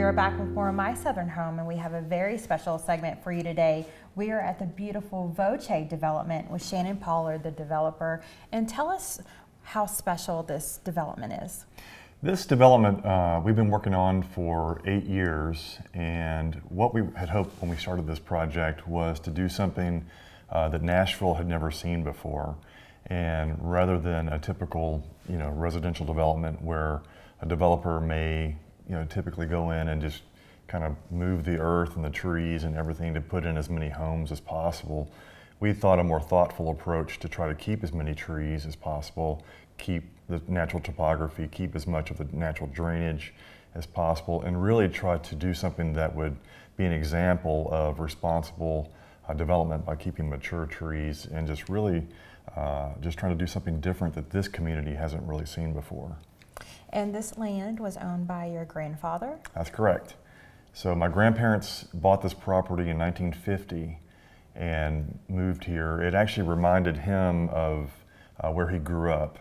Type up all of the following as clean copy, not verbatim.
are back with more of My Southern Home, and we have a very special segment for you today. We are at the beautiful Voce development with Shannon Pollard, the developer. And tell us how special this development is. This development we've been working on for 8 years, and what we had hoped when we started this project was to do something that Nashville had never seen before. And rather than a typical, residential development where a developer may, typically go in and just kind of move the earth and the trees and everything to put in as many homes as possible, we thought a more thoughtful approach to try to keep as many trees as possible, keep the natural topography, keep as much of the natural drainage as possible, and really try to do something that would be an example of responsible development by keeping mature trees and just really just trying to do something different that this community hasn't really seen before. And this land was owned by your grandfather? That's correct. So my grandparents bought this property in 1950 and moved here. It actually reminded him of where he grew up.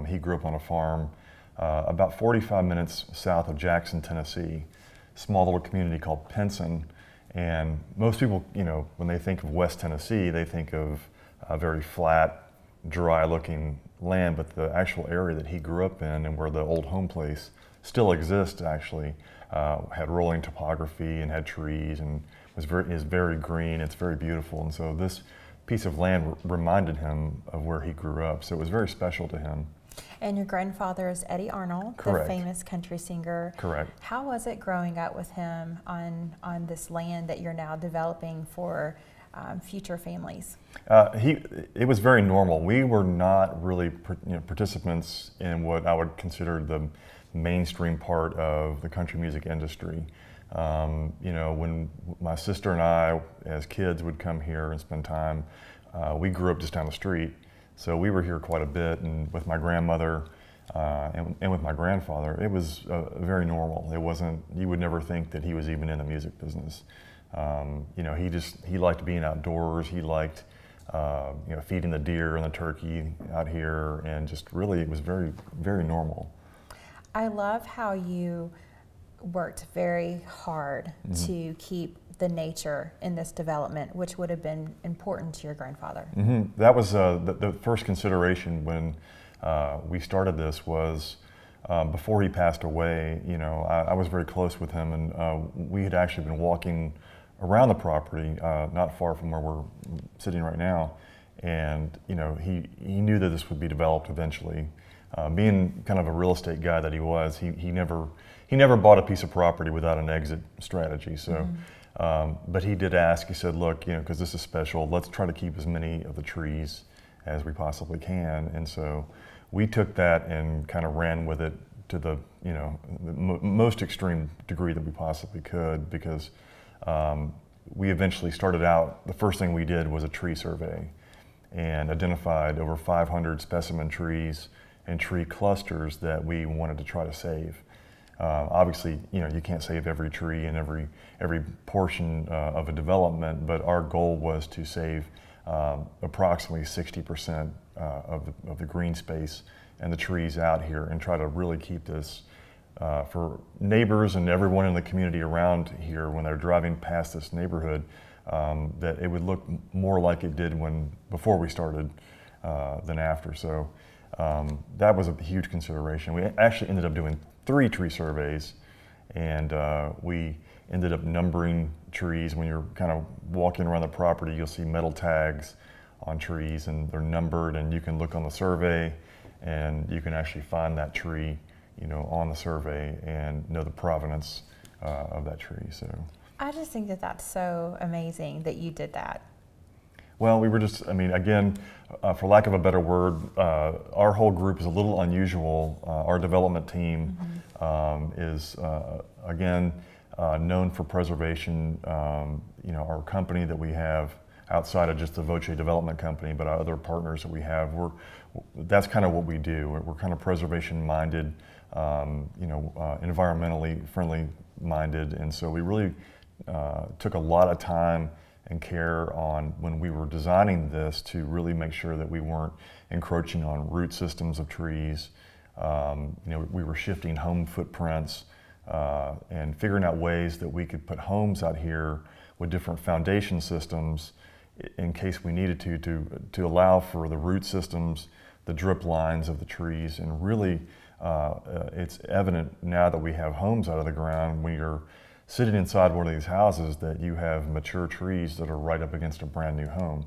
He grew up on a farm about 45 minutes south of Jackson, Tennessee, small little community called Pinson. And most people, when they think of West Tennessee, they think of a very flat, dry-looking land, but the actual area that he grew up in and where the old home place still exists actually had rolling topography and had trees and is very green. It's very beautiful, and so this piece of land reminded him of where he grew up, so it was very special to him. And your grandfather is Eddie Arnold, Correct. The famous country singer. Correct. How was it growing up with him on this land that you're now developing for future families? It was very normal. We were not really participants in what I would consider the mainstream part of the country music industry. When my sister and I, as kids, would come here and spend time, we grew up just down the street. So we were here quite a bit, and with my grandmother and with my grandfather, it was very normal. It wasn't, you would never think that he was even in the music business. He liked being outdoors. He liked, feeding the deer and the turkey out here, and just really, it was very, very normal. I love how you worked very hard to keep the nature in this development, which would have been important to your grandfather. That was the first consideration when we started this was before he passed away. I was very close with him, and we had actually been walking around the property, not far from where we're sitting right now, and he knew that this would be developed eventually. Being kind of a real estate guy that he was, he never bought a piece of property without an exit strategy. So, but he did ask. He said, "Look, because this is special, let's try to keep as many of the trees as we possibly can." And so, we took that and kind of ran with it to the the most extreme degree that we possibly could, because we eventually started out. The first thing we did was a tree survey, and identified over 500 specimen trees and tree clusters that we wanted to try to save. Obviously, you can't save every tree and every portion of a development, but our goal was to save approximately 60% of the green space and the trees out here, and try to really keep this for neighbors and everyone in the community around here when they're driving past this neighborhood, that it would look more like it did before we started than after. So that was a huge consideration. We actually ended up doing 3 tree surveys, and we ended up numbering trees. When you're kind of walking around the property, you'll see metal tags on trees, and they're numbered, and you can look on the survey and you can actually find that tree on the survey and know the provenance of that tree. So I just think that that's so amazing that you did that. Well, we were just, again, for lack of a better word, our whole group is a little unusual. Our development team is, again, known for preservation. Our company that we have outside of just the Voce development company, but our other partners that we have, that's kind of what we do. We're kind of preservation-minded, environmentally friendly minded, and so we really took a lot of time and care on when we were designing this to really make sure that we weren't encroaching on root systems of trees. We were shifting home footprints and figuring out ways that we could put homes out here with different foundation systems in case we needed to allow for the root systems, the drip lines of the trees, and really it's evident now that we have homes out of the ground when you're sitting inside one of these houses that you have mature trees that are right up against a brand new home.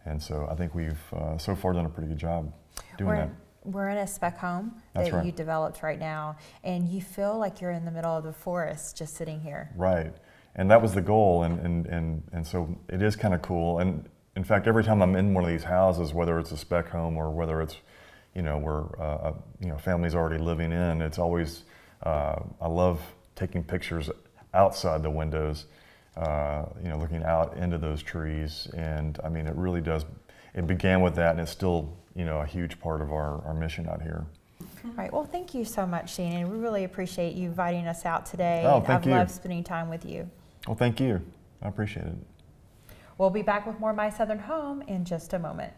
And so I think we've so far done a pretty good job doing that. We're in a spec home That's that right. you developed right now, and you feel like you're in the middle of the forest just sitting here. Right, and that was the goal, and so it is kind of cool. And in fact, every time I'm in one of these houses, whether it's a spec home or whether it's, where family's already living in, it's always, I love taking pictures outside the windows, looking out into those trees. And I mean, it really does, it began with that, and it's still, a huge part of our mission out here. All right, well, thank you so much, Shannon. We really appreciate you inviting us out today. Oh, thank you. I've loved spending time with you. Well, thank you. I appreciate it. We'll be back with more My Southern Home in just a moment.